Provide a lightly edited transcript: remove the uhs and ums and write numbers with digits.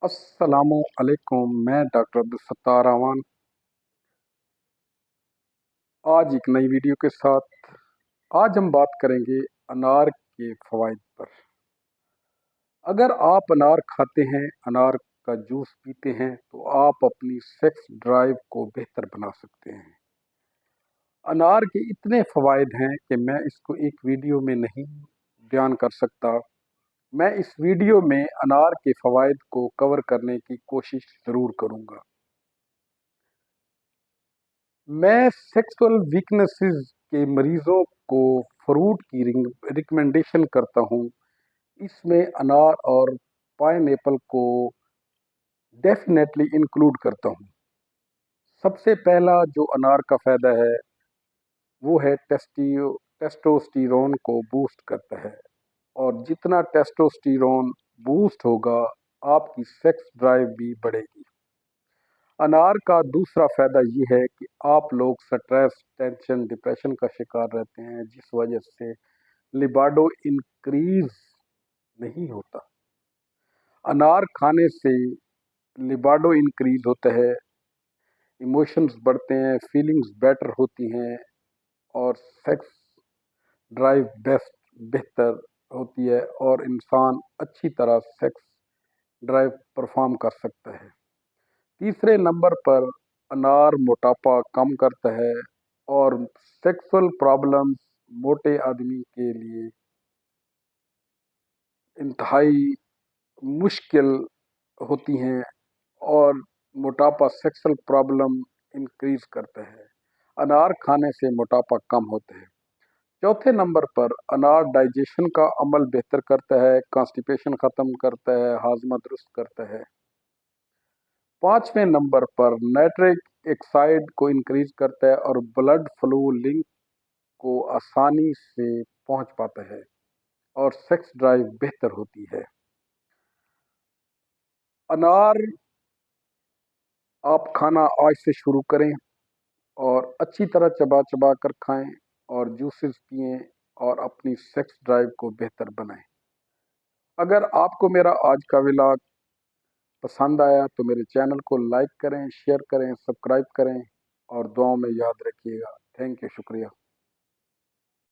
अस्सलामु अलैकुम। मैं डॉक्टर अब्दुल अवान आज एक नई वीडियो के साथ। आज हम बात करेंगे अनार के फ़वाइद पर। अगर आप अनार खाते हैं, अनार का जूस पीते हैं, तो आप अपनी सेक्स ड्राइव को बेहतर बना सकते हैं। अनार के इतने फ़वाइद हैं कि मैं इसको एक वीडियो में नहीं बयान कर सकता। मैं इस वीडियो में अनार के फ़वाइद को कवर करने की कोशिश ज़रूर करूँगा। मैं सेक्सुअल वीकनेसेस के मरीज़ों को फ्रूट की रिकमेंडेशन करता हूँ। इसमें अनार और पाइनएप्पल को डेफिनेटली इंक्लूड करता हूँ। सबसे पहला जो अनार का फ़ायदा है वो है टेस्टोस्टेरोन को बूस्ट करता है, और जितना टेस्टोस्टेरोन बूस्ट होगा आपकी सेक्स ड्राइव भी बढ़ेगी। अनार का दूसरा फ़ायदा ये है कि आप लोग स्ट्रेस, टेंशन, डिप्रेशन का शिकार रहते हैं, जिस वजह से लिबाडो इंक्रीज नहीं होता। अनार खाने से लिबाडो इंक्रीज होता है, इमोशंस बढ़ते हैं, फीलिंग्स बेटर होती हैं और सेक्स ड्राइव बेहतर होती है और इंसान अच्छी तरह सेक्स ड्राइव परफॉर्म कर सकता है। तीसरे नंबर पर अनार मोटापा कम करता है और सेक्सुअल प्रॉब्लम्स मोटे आदमी के लिए इंतहाई मुश्किल होती हैं और मोटापा सेक्सुअल प्रॉब्लम इंक्रीज करता है। अनार खाने से मोटापा कम होता है। चौथे नंबर पर अनार डाइजेशन का अमल बेहतर करता है, कॉन्स्टिपेशन ख़त्म करता है, हाजमा दुरुस्त करता है। पांचवें नंबर पर नाइट्रिक ऑक्साइड को इंक्रीज करता है और ब्लड फ्लो लिंक को आसानी से पहुंच पाता है और सेक्स ड्राइव बेहतर होती है। अनार आप खाना आज से शुरू करें और अच्छी तरह चबा चबा कर खाएं और जूसेस पिएं और अपनी सेक्स ड्राइव को बेहतर बनाएं। अगर आपको मेरा आज का व्लॉग पसंद आया तो मेरे चैनल को लाइक करें, शेयर करें, सब्सक्राइब करें और दुआओं में याद रखिएगा। थैंक यू, शुक्रिया।